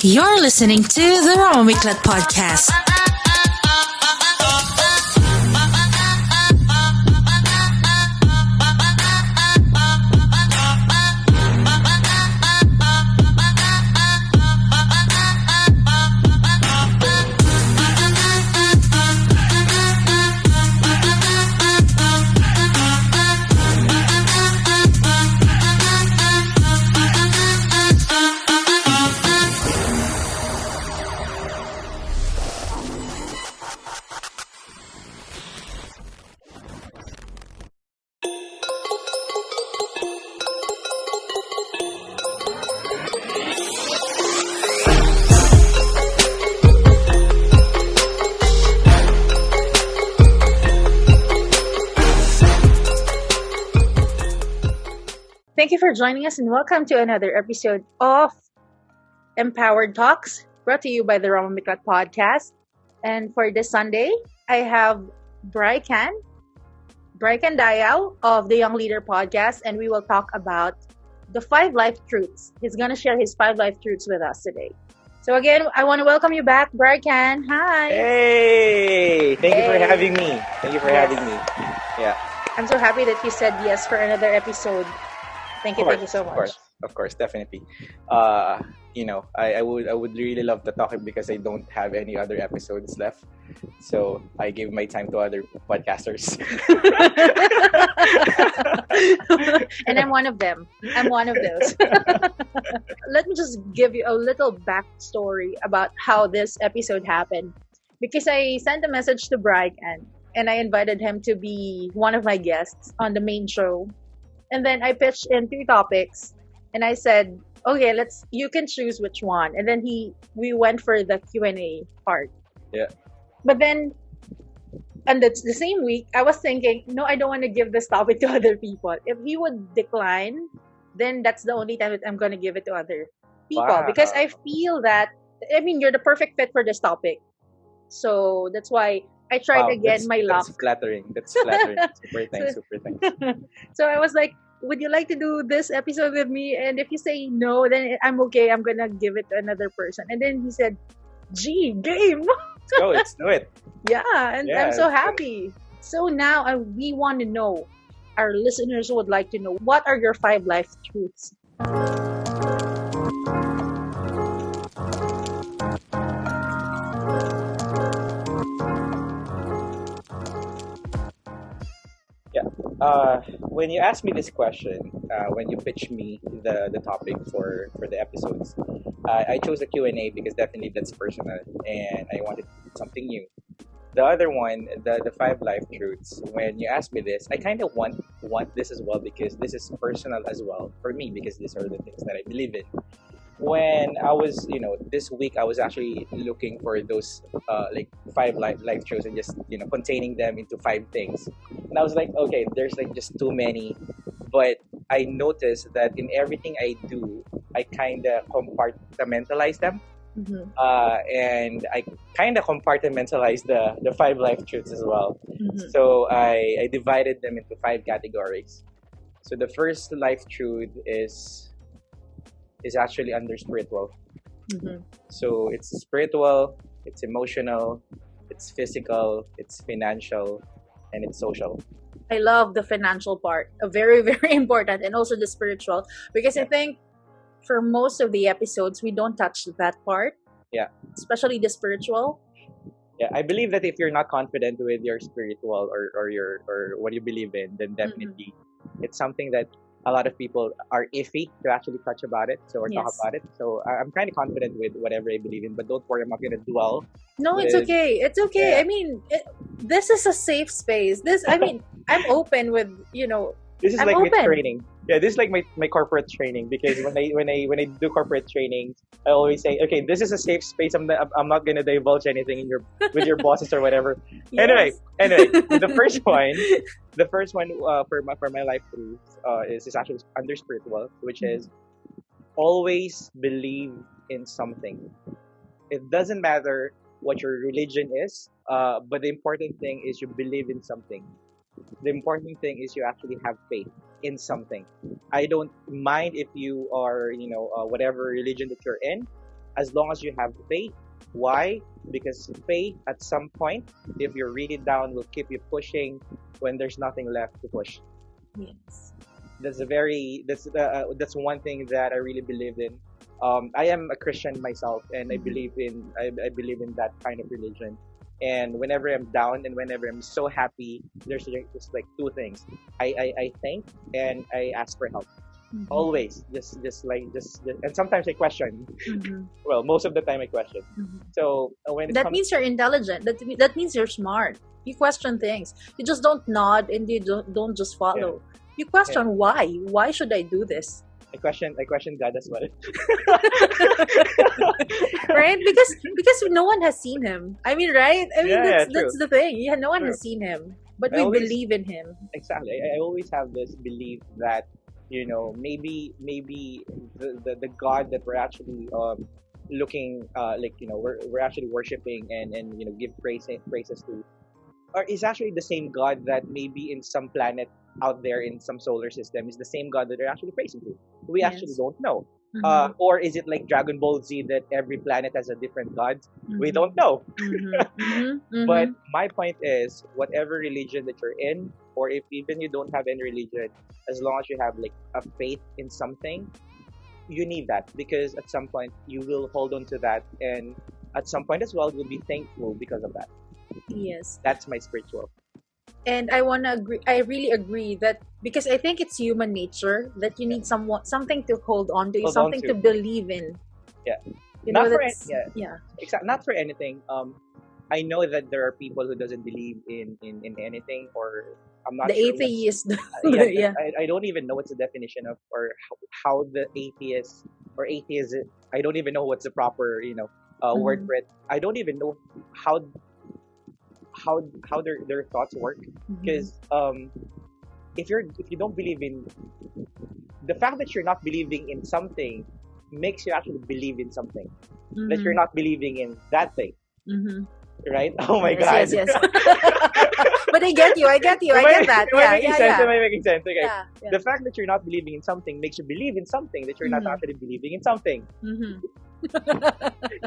You're listening to the Roma Miclat podcast. Thank you for joining us and welcome to another episode of Empowered Talks brought to you by the Roma Miclat podcast. And for this Sunday, I have Brycan Dayao of the Young Leader podcast, and we will talk about the 5 life truths. He's going to share his 5 life truths with us today. So again, I want to welcome you back, Brycan. Hi. Hey! Thank you for having me. Thank you for having me. Yeah. I'm so happy that you said yes for another episode. Thank you so much. Of course, definitely. I would really love to talk because I don't have any other episodes left. So I give my time to other podcasters. And I'm one of them. I'm one of those. Let me just give you a little backstory about how this episode happened. Because I sent a message to Brycan and I invited him to be one of my guests on the main show. And then I pitched in 3 topics and I said, okay, you can choose which one. And then we went for the Q&A part. Yeah. But then, and the same week, I was thinking, no, I don't want to give this topic to other people. If he would decline, then that's the only time that I'm going to give it to other people. Wow. Because I feel that, you're the perfect fit for this topic. So that's why I tried again my luck. That's flattering. Super thanks. So I was like, would you like to do this episode with me? And if you say no, then I'm okay. I'm going to give it to another person. And then he said, gee, game. Let's do it. Yeah, and I'm so happy. So now we want to know, our listeners would like to know, what are your 5 life truths? When you ask me this question, when you pitch me the topic for the episodes, I chose a Q&A because definitely that's personal and I wanted something new. The other one, the 5 life truths, when you ask me this, I kind of want this as well because this is personal as well for me because these are the things that I believe in. When I was, this week I was actually looking for those 5 life truths and just, containing them into 5 things. And I was like, okay, there's just too many. But I noticed that in everything I do, I kind of compartmentalize them. Mm-hmm. And I kind of compartmentalize the 5 life truths as well. Mm-hmm. So I divided them into 5 categories. So the first life truth is actually under spiritual. Mm-hmm. So it's spiritual, it's emotional, it's physical, it's financial, and it's social. I love the financial part, very, very important, and also the spiritual, because I think for most of the episodes, we don't touch that part. Yeah. Especially the spiritual. Yeah, I believe that if you're not confident with your spiritual or what you believe in, then definitely it's something that a lot of people are iffy to actually touch about it, talk about it. So I'm kind of confident with whatever I believe in, but don't worry, I'm not going to dwell. No, it's okay. It's okay. Yeah. This is a safe space. I'm open with, This is I'm like open. my training. Yeah, this is like my corporate training because when I do corporate trainings, I always say, okay, this is a safe space. I'm not gonna divulge anything with your bosses or whatever. Yes. Anyway, the first one for my life truths is actually under spiritual, which is always believe in something. It doesn't matter what your religion is, but the important thing is you believe in something. The important thing is you actually have faith in something. I don't mind if you are, whatever religion that you're in, as long as you have faith. Why? Because faith at some point, if you read it down, will keep you pushing when there's nothing left to push. Yes. That's one thing that I really believe in. I am a Christian myself, and I believe in that kind of religion. And whenever I'm down and whenever I'm so happy, there's just like two things. I thank and I ask for help. Always, and sometimes I question. Well, most of the time I question. So when it That comes, means you're intelligent. That means you're smart. You question things. You just don't nod and you don't just follow. You question why. Why should I do this? I question God as well. Right? Because no one has seen him. I mean, right? I mean, that's true. the thing. Yeah, no one True. has seen him, but I we always- believe in him. Exactly. I always have this belief that, maybe the God that we're actually looking we're actually worshiping and give praises to, or is actually the same God that maybe in some planet out there in some solar system is the same God that they're actually praising to. We actually Yes. don't know. Mhm. Or is it like Dragon Ball Z that every planet has a different god? We Mhm. don't know. But Mhm. my point is, whatever religion that you're in, or if even you don't have any religion, as long as you have like a faith in something, you need that, because at some point you will hold on to that, and at some point as well you'll be thankful because of that. Yes. That's my spiritual. And I want to agree. I really agree that, because I think it's human nature that you need something to hold on to, Hold on something to. to believe in. Yeah. You Not know, for that's yeah. Not for anything. I know that there are people who doesn't believe in anything, or I'm not the sure atheist. yeah, Yeah. I don't even know what's the definition of, or how the atheist or atheism. I don't even know what's the proper word Mhm. for it. I don't even know how their thoughts work, because if you don't believe in, the fact that you're not believing in something makes you actually believe in something that you're not believing in that thing, Mhm. right? Oh my god. Yes. But I get you. I get that. Am I Yeah, making yeah, sense? yeah. Am I making sense? Okay. Yeah, yeah. The fact that you're not believing in something makes you believe in something that you're not Mhm. actually believing in something. Mhm.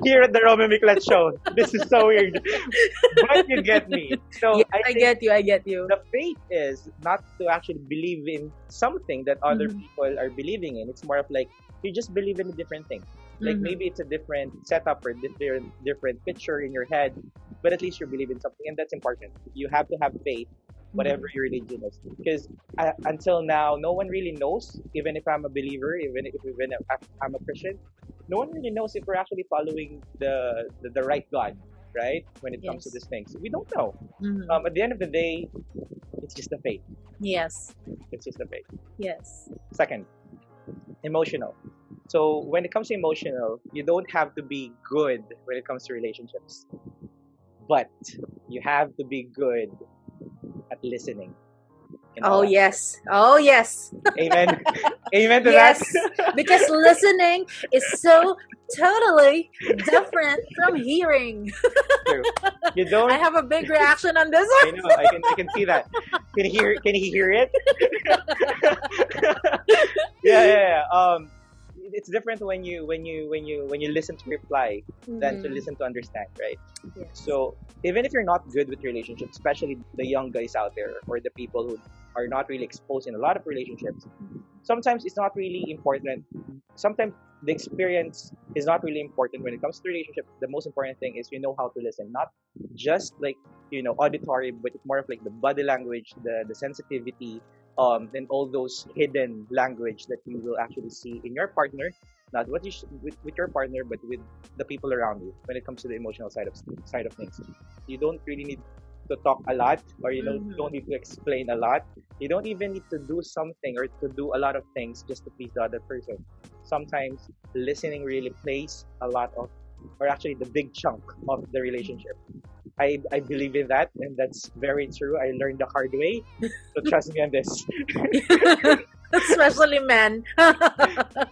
Here at the Roma Miclat show, this is so weird, but you get me. So Yes, I I think get you. I get you. the faith is not to actually believe in something that other Mhm. people are believing in. It's more of like you just believe in a different thing. Like Mhm. maybe it's a different setup or different picture in your head, but at least you believe in something, and that's important. You have to have faith, whatever your religion is, because until now, no one really knows. Even if I'm a believer, even if I'm a Christian, no one really knows if we're actually following the right God, right? When it comes to Yes. these things, we don't know. Mhm. At the end of the day, it's just a faith. Yes. It's just a faith. Yes. Second, emotional. So when it comes to emotional, you don't have to be good when it comes to relationships, but you have to be good at listening. in all Oh aspects. yes. Oh yes. Amen. Amen to Yes. that. Because listening is so totally different from hearing. True. You don't. I have a big reaction on this I one. know. I can see that. Can you hear? Can he hear it? Yeah. It's different when you listen to reply than to Mhm. listen to understand, right? Yes. So even if you're not good with relationships, especially the young guys out there or the people who are not really exposed in a lot of relationships, sometimes it's not really important. Sometimes the experience is not really important when it comes to relationship. The most important thing is you know how to listen, not just like auditory, but it's more of like the body language, the sensitivity, and all those hidden language that you will actually see in your partner, not what with your partner, but with the people around you. When it comes to the emotional side of things, you don't really need to talk a lot, or don't need to explain a lot. You don't even need to do something or to do a lot of things just to please the other person. Sometimes listening really plays a lot of, or actually the big chunk of the relationship. I believe in that, and that's very true. I learned the hard way, so trust me on this. Especially men.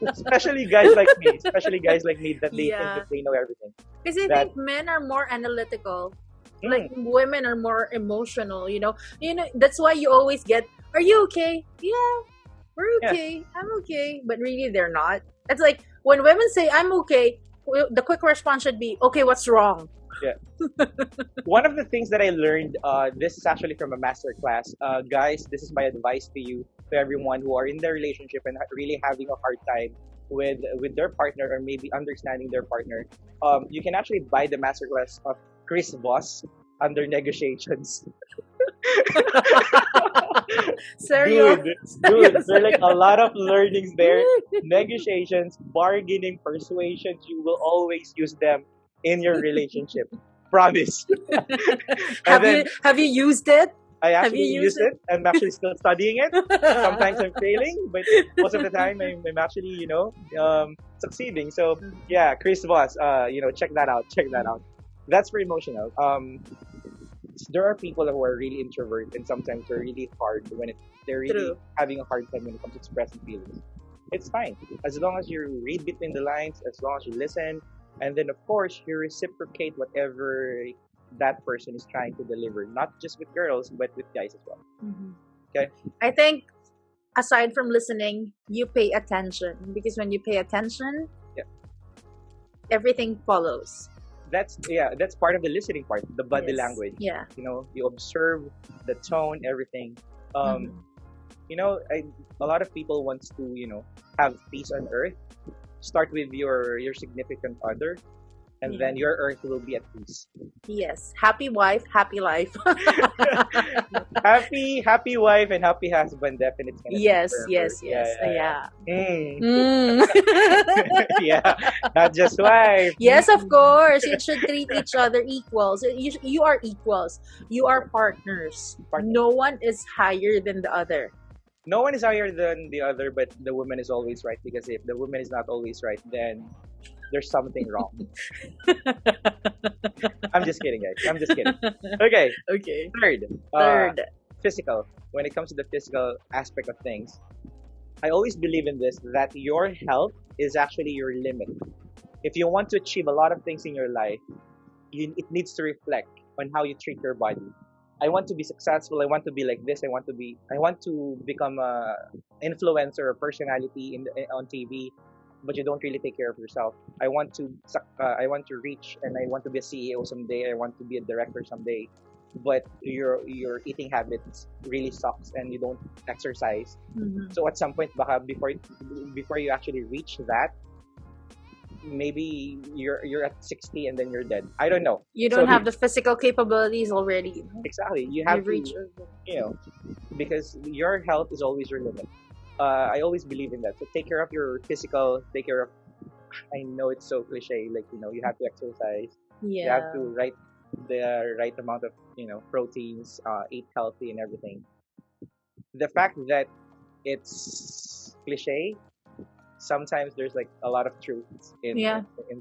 Especially guys like me, that they think Yeah. that they know everything. Because I That- think men are more analytical. Mm. Like women are more emotional, that's why you always get, are you okay? Yeah, we're Yeah. okay. I'm okay. But really they're not. It's like when women say I'm okay, the quick response should be, okay, what's wrong? Yeah. One of the things that I learned, this is actually from a master class. Guys, this is my advice to you, to everyone who are in their relationship and really having a hard time with their partner or maybe understanding their partner. You can actually buy the master class of Chris Voss under negotiations. Serious? Dude, there are like a lot of learnings there. Negotiations, bargaining, persuasions, you will always use them in your relationship. Promise. Have you used it? I Have actually you use used it. I'm actually still studying it. Sometimes I'm failing, but most of the time I'm actually, succeeding. So yeah, Chris Voss, check that out. Check that out. That's for emotional. There are people who are really introvert and sometimes they're really hard they're really True. having a hard time when it comes to expressing feelings. It's fine as long as you read between the lines, as long as you listen, and then of course you reciprocate whatever that person is trying to deliver, not just with girls but with guys as well. Okay. I think aside from listening, you pay attention, because when you pay attention, Yeah. everything follows. That's part of the listening part, the body Yes. language. Yeah. You observe the tone, everything. Mhm. A lot of people wants to have peace on earth. Start with your significant other, and then your earth will be at peace. Yes. Happy wife, happy life. Happy wife and happy husband, definitely. Yes. Yeah. Mm. Yeah, not just wife. Yes, of course. It should treat each other equals. You are equals. You are partners. No one is higher than the other. No one is higher than the other, but the woman is always right, because if the woman is not always right, then there's something wrong. I'm just kidding, guys. I'm just kidding. Okay. Okay. Third, physical. When it comes to the physical aspect of things, I always believe in this, that your health is actually your limit. If you want to achieve a lot of things in your life, it needs to reflect on how you treat your body. I want to be successful. I want to be like this. I want to become a influencer or personality on TV, but you don't really take care of yourself. I want to reach, and I want to be a CEO someday. I want to be a director someday, but your eating habits really sucks and you don't exercise. So at some point, baka before you actually reach that, maybe you're at 60 and then you're dead. I don't know. You don't have the physical capabilities already. Exactly. You have reach, because your health is always your limit. I always believe in that. So take care of your physical. Take care of. I know it's so cliche. You have to exercise. Yeah. You have to the right amount of proteins. Eat healthy and everything. The fact that it's cliche, sometimes there's like a lot of truth in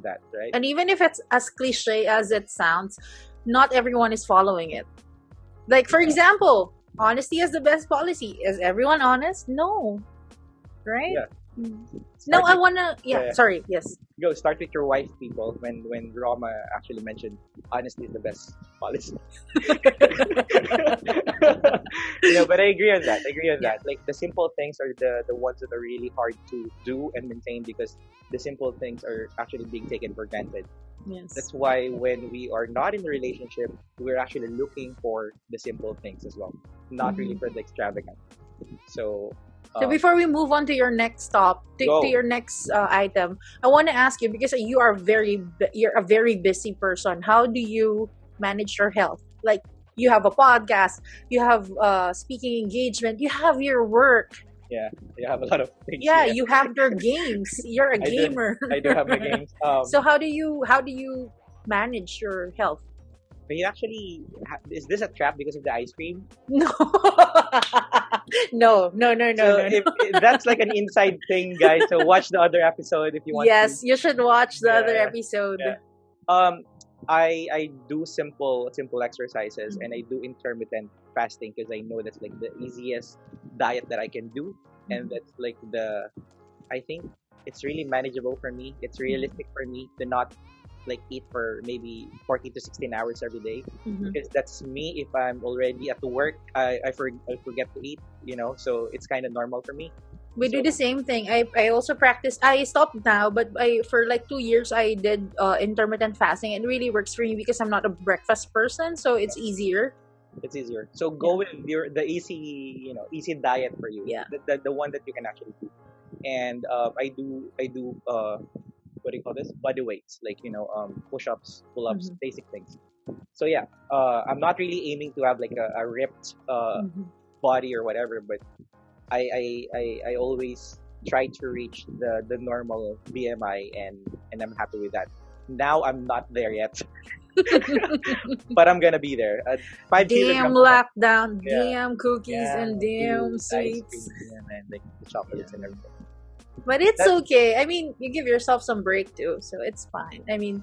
that, right? And even if it's as cliche as it sounds, not everyone is following it. Like, for example, honesty is the best policy. Is everyone honest? No. Right? Yeah. I wanna. Sorry. Yes. Go start with your wife, people. When Roma actually mentioned honesty is the best policy. But I agree on that. Like the simple things are the ones that are really hard to do and maintain, because the simple things are actually being taken for granted. Yes. That's why when we are not in a relationship, we're actually looking for the simple things as well, not really for the extravagant. So before we move on to your next stop, to your next item, I want to ask you, because you're a very busy person. How do you manage your health? Like, you have a podcast, you have speaking engagement, you have your work. Yeah, you have a lot of things. Yeah, you have your games. You're a gamer. I do have my games. So how do you manage your health? You actually is this a trap because of the ice cream? No. No. If that's like an inside thing, guys. So watch the other episode if you want. Yes, you should watch the other episode. Yeah. I do simple exercises, and I do intermittent fasting, because I know that's like the easiest diet that I can do, and that's like I think it's really manageable for me. It's realistic for me to not like eat for maybe 40 to 16 hours every day, because that's me. If I'm already at the work, I forget to eat, so it's kind of normal for me. We So do the same thing. I also practice. I stopped now, but for like 2 years I did intermittent fasting. It really works for me because I'm not a breakfast person, so it's easier. it's easier. So Yeah. go with the easy, easy diet for you. Yeah. The one that you can actually do. And I do what do you call this? Body weights, like push-ups, pull-ups, Mhm. basic things. So yeah, I'm not really aiming to have like a ripped Mhm. body or whatever, but I always try to reach the normal BMI, and I'm happy with that. Now I'm not there yet, but I'm gonna be there. 5 kilograms Damn a month. lockdown, Yeah, damn cookies yeah, and damn food, ice cream, sweets. and like the chocolates and everything. But it's That okay. I mean, you give yourself some break too, so it's fine. I mean,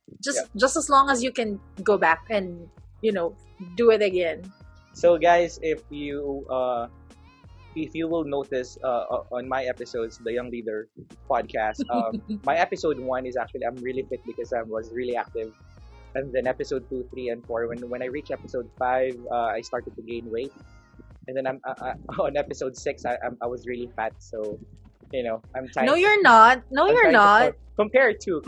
yeah. just as long as you can go back and you know do it again. So guys, if you will notice on my episodes, the Young Leader podcast, my episode 1 is actually I'm really fit because I was really active, and then episode 2, 3, and 4. When I reach episode 5, I started to gain weight, and then I'm on episode 6. I was really fat, so I'm No, trying. you're not. No, I'm you're trying to not. compare to.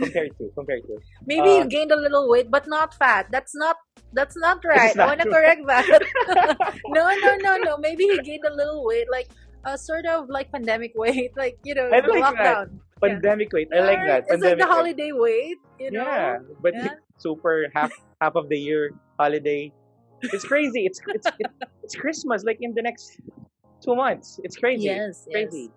Maybe Uh, you gained a little weight, but not fat. That's not this is right. I not want to true. correct that. No, no, no, no. Maybe he gained a little weight, like a sort of like pandemic weight, like I the like that lockdown. Yeah. pandemic weight. I like Yeah, that it's like the pandemic weight. holiday weight. Yeah, but Yeah. super half of the year holiday. It's crazy. It's Christmas like in the next 2 months. It's crazy. Yes, yes. Crazy.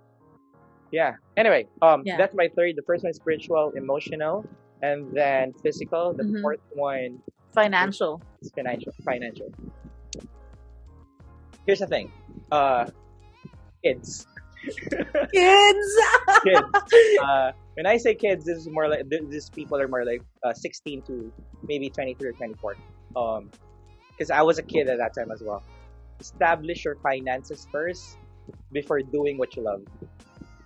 Yeah. Anyway, Yeah. that's my third. The first one is spiritual, emotional, and then physical. The Mm-hmm. fourth one Financial. is financial. Financial. Here's the thing. Uh, kids. Kids. Kids. When I say kids, this is more like these people are more like 16 to maybe 23 or 24. Because I was a kid at that time as well. Establish your finances first before doing what you love.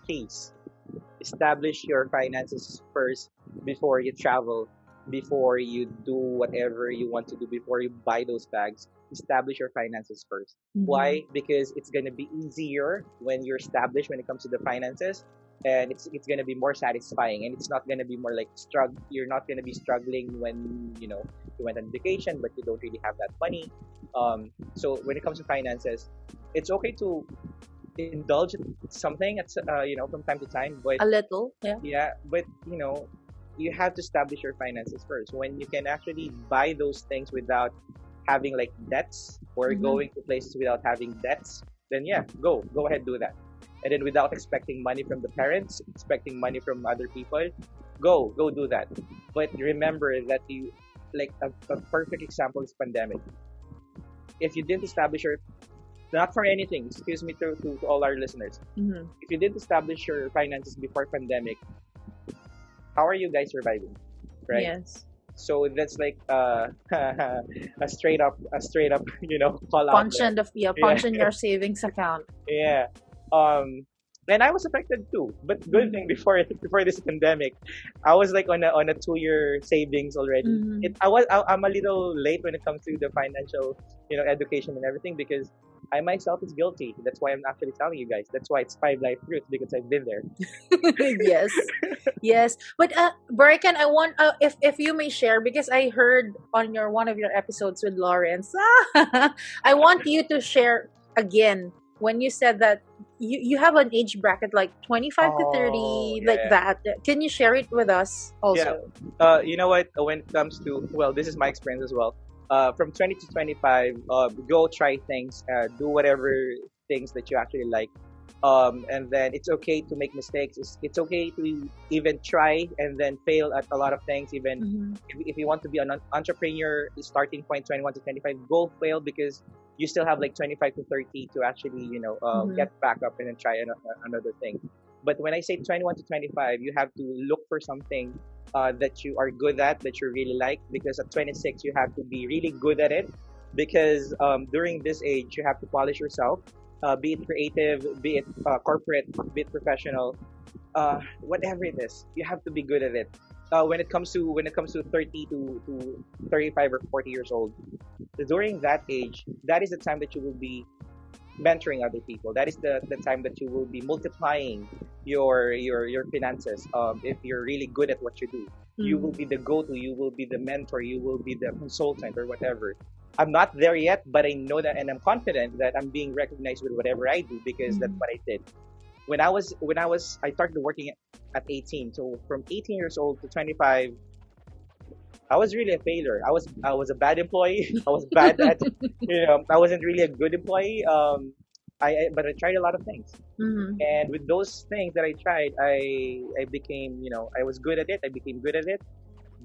Please establish your finances first before you travel, before you do whatever you want to do, before you buy those bags. Establish your finances first. Mhm. Why? Because it's gonna be easier when you're established when it comes to the finances, and it's gonna be more satisfying, and it's not gonna be more like struggle. You're not gonna be struggling when you went on vacation but you don't really have that money. So when it comes to finances, it's okay to indulge in something at from time to time, but A little. Yeah. yeah, but you have to establish your finances first. When you can actually buy those things without having like debts, or Mhm. going to places without having debts, then yeah, go ahead, do that. And then without expecting money from the parents, expecting money from other people, go do that. But remember that you like a perfect example is pandemic. If you didn't establish your not for anything, excuse me to all our listeners. Mhm. If you didn't establish your finances before pandemic, how are you guys surviving? Right? Yes. So that's like a straight up call out Punch there. in the Yeah. punch in your savings account. Yeah. And I was affected too. But good thing before this pandemic, I was like on a 2 year savings already. Mhm. I'm a little late when it comes to the financial education and everything, because I myself is guilty. That's why I'm actually telling you guys. That's why it's 5 life truths, because I've been there. Yes, yes. But Brycan, I want if you may share, because I heard on your one of your episodes with Lawrence. I want you to share again when you said that you have an age bracket like 25 to Oh 30, like yeah. that. Can you share it with us Yeah. also? You know what? When it comes to, well, this is my experience as well. From 20 to 25, go try things, do whatever things that you actually like. And then it's okay to make mistakes. It's okay to even try and then fail at a lot of things. Even Mhm. if you want to be an entrepreneur, starting point 21 to 25, go fail, because you still have like 25 to 30 to actually Mhm. get back up and then try another thing. But when I say 21 to 25, you have to look for something that you are good at, that you really like, because at 26 you have to be really good at it, because during this age you have to polish yourself, be it creative, be it corporate, be it professional, whatever it is, you have to be good at it. When it comes to 30 to 35 or 40 years old, during that age, that is the time that you will be mentoring other people. That is the time that you will be multiplying your finances. If you're really good at what you do, you will Mm. be the go-to. You will be the mentor. You will be the consultant or whatever. I'm not there yet, but I know that, and I'm confident that I'm being recognized with whatever I do because that's Mm. what I did. I started working at 18. So from 18 years old to 25, I was really a failure. I was a bad employee. I was bad at, I wasn't really a good employee. But I tried a lot of things, Mm. and with those things that I tried, I became, I was good at it. I became good at it.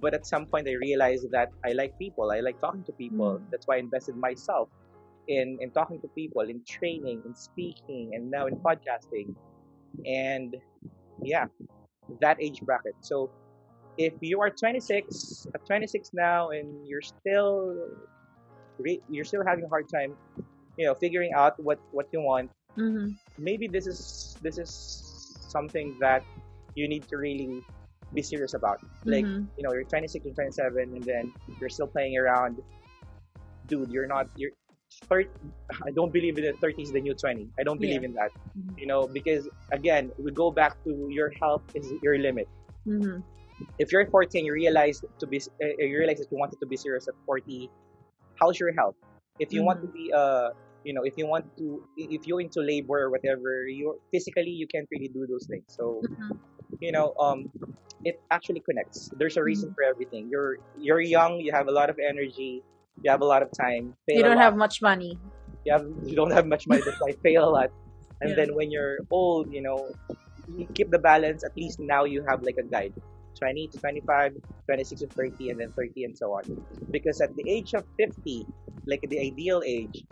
But at some point, I realized that I like people. I like talking to people. Mm. That's why I invested myself in talking to people, in training, in speaking, and now in podcasting. And yeah, that age bracket. So if you are 26 now, and you're still having a hard time, figuring out what you want, Mm. maybe this is something that you need to really be serious about. Like, Mm. you're 26 or 27, and then you're still playing around. Dude, you're 30. I don't believe in the 30 is the new 20. I don't Yeah. believe in that. Mhm. Because again, we go back to your health is your limit. Mm. If you're 14, you realize that you wanted to be serious at 40. How's your health? If you want to Mm. be if you're into labor or whatever, you physically you can't really do those things. So Mhm. you know um it actually connects. There's a reason Mhm. for everything. You're young, you have a lot of energy, you have a lot of time, You fail a don't lot. have much money. You don't have much money, that's why fail a lot. And Yeah. then when you're old, you keep the balance. At least now you have like a guide: 20 to 25, 26 to 30, and then 30, and so on. Because at the age of 50, like the ideal age,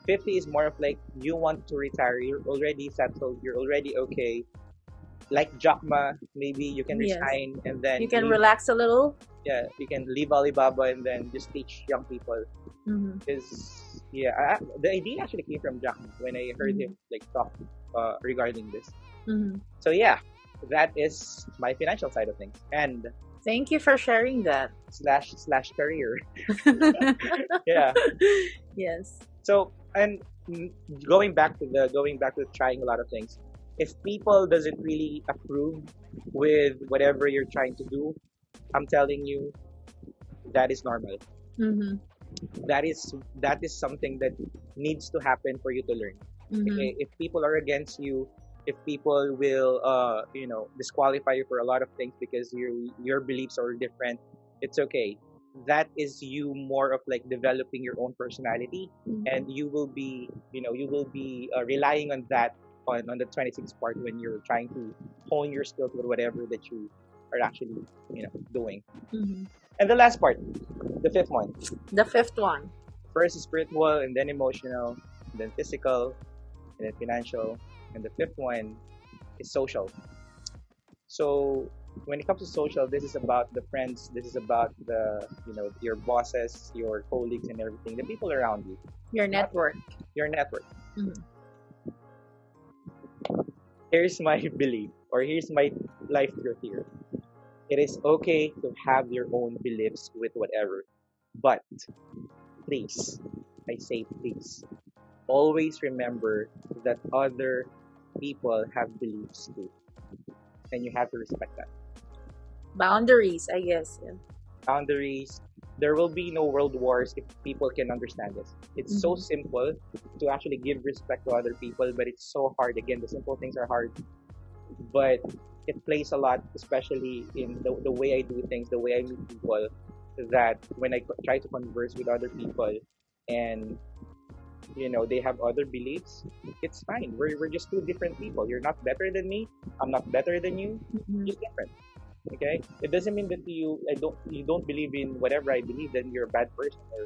50 is more of like you want to retire. You're already settled. You're already okay. Like Jakma, maybe you can Yes. resign and then You can leave. relax a little. Yeah, you can leave Alibaba and then just teach young people. Mm-hmm. Because yeah, the idea actually came from Jakma when I heard him like talk regarding this. Mm-hmm. So yeah, that is my financial side of things and Thank you for sharing that. slash career. Yeah. Yes. So and going back to trying a lot of things. If people doesn't really approve with whatever you're trying to do, I'm telling you that is normal. Mm-hmm. That is something that needs to happen for you to learn. Mm-hmm. Okay, if people are against you, if people will disqualify you for a lot of things because your beliefs are different, it's okay. That is you more of like developing your own personality, and you will be relying on that on the 26 part when you're trying to hone your skills with whatever that you are actually doing. Mm-hmm. And the last part, the fifth one. The fifth one. First is spiritual, and then emotional, and then physical, and then financial, and the fifth one is social. So when it comes to social, this is about the friends, this is about your bosses, your colleagues, and everything, the people around you, Your network. your network. Mm-hmm. Here's my belief, or here's my life truth here. It is okay to have your own beliefs with whatever, but please, I say please, always remember that other people have beliefs too, and you have to respect that. Boundaries, I guess. Yeah. Boundaries. There will be no world wars if people can understand this. It's so Mhm. simple to actually give respect to other people, but it's so hard. Again, the simple things are hard, but it plays a lot, especially in the way I do things, the way I meet people. That when I try to converse with other people, and they have other beliefs, it's fine. We're just two different people. You're not better than me. I'm not better than you. Mhm. Just different. Okay? It doesn't mean that you don't believe in whatever I believe, then you're a bad person, or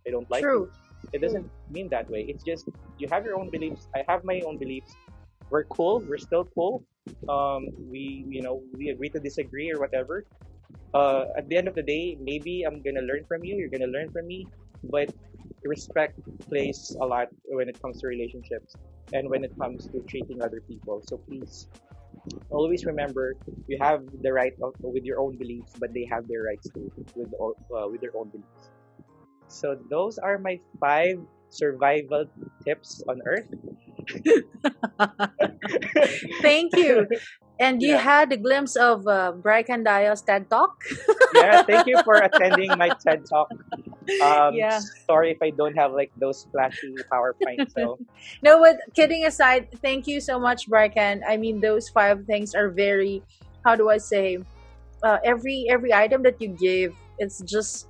I don't like you. True. It doesn't mean that way. It's just you have your own beliefs. I have my own beliefs. We're cool. We're still cool. We agree to disagree or whatever. At the end of the day, maybe I'm gonna learn from you. You're gonna learn from me. But respect plays a lot when it comes to relationships and when it comes to treating other people. So please, always remember you have the right with your own beliefs, but they have their rights too with their own beliefs. So those are my five survival tips on Earth. Thank you. And you Yeah. had a glimpse of Brycan Dayao's TED Talk. Yeah, thank you for attending my TED Talk. Yeah. Sorry if I don't have like those flashy PowerPoint. So No, but kidding aside, thank you so much, Brycan. I mean, those 5 things are very, how do I say, every item that you gave, it's just,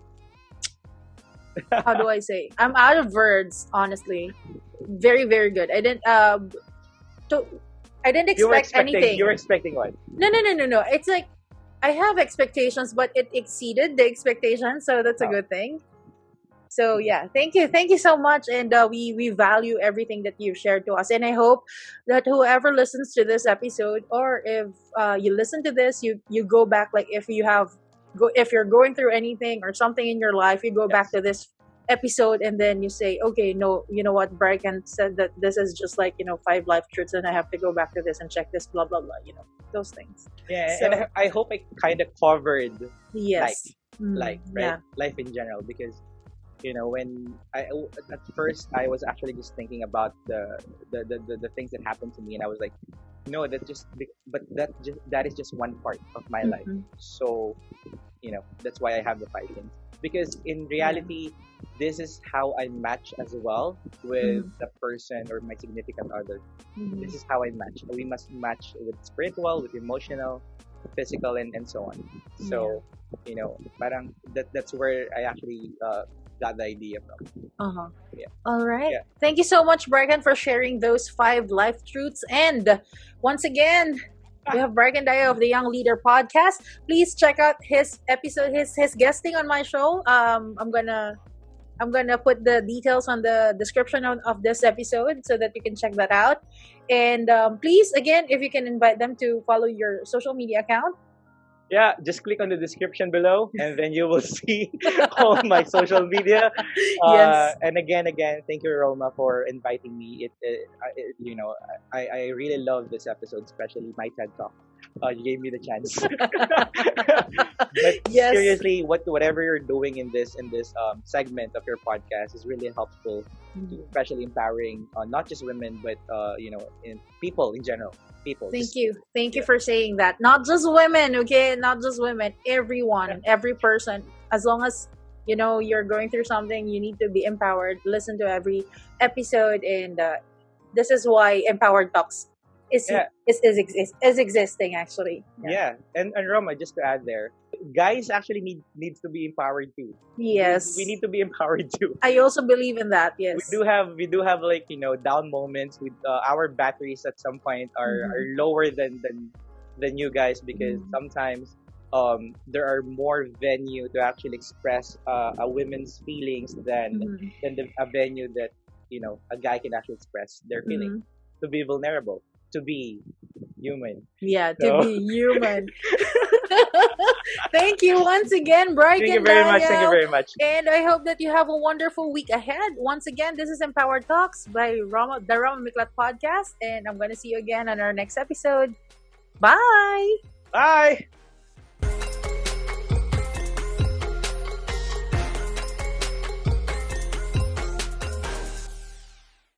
how do I say? I'm out of words, honestly. Very, very good. To, I didn't expect anything. you were expecting what? No. It's like I have expectations, but it exceeded the expectations, so that's a Oh. good thing. So yeah, thank you so much, and we value everything that you've shared to us, and I hope that whoever listens to this episode, or if you listen to this, you go back, like if you're going through anything or something in your life, you go back to this episode, and then you say, okay, no, you know what, Brycan said that this is just like 5 life truths, and I have to go back to this and check this, blah blah blah, those things. Yeah, So- and I hope I kind of covered Yes. life, right? Yeah. Life in general, because when at first I was actually just thinking about the things that happened to me, and I was like, no, that is just one part of my life. Mhm. So that's why I have the 5 things, because in reality, this is how I match as well with the person or my significant other. Mhm. This is how I match. We must match with spiritual, with emotional, physical, and so on. So parang that's where I actually got the idea from. Uh-huh. Yeah. All right. Yeah. Thank you so much, Brycan, for sharing those 5 life truths. And once again, we have Brycan Dayao of the Young Leader Podcast. Please check out his episode, his guesting on my show. I'm gonna put the details on the description of this episode so that you can check that out. And please, again, if you can invite them to follow your social media account. Yeah, just click on the description below, and then you will see all my social media. Yes. And again, thank you, Roma, for inviting me. I really love this episode, especially my TED Talk. You gave me the chance. But Yes. seriously, whatever you're doing in this segment of your podcast is really helpful, especially empowering not just women, but in people in general. People. Thank you for saying that. Not just women, okay? Not just women. Everyone, every person. As long as you're going through something, you need to be empowered. Listen to every episode, and this is why Empowered Talks is existing, actually. Yeah. And Roma, just to add there, guys actually needs to be empowered too. Yes. We need to be empowered too. I also believe in that. Yes. We do have like down moments with our batteries at some point are lower than you guys, because sometimes there are more venue to actually express a women's feelings than a venue that a guy can actually express their feelings, to be vulnerable, to be human. Yeah, So- to be human. Thank you once again, Brycan Thank you very much. Dayao. Thank you very much. And I hope that you have a wonderful week ahead. Once again, this is Empowered Talks by the Roma Miclat Podcast. And I'm going to see you again on our next episode. Bye! Bye.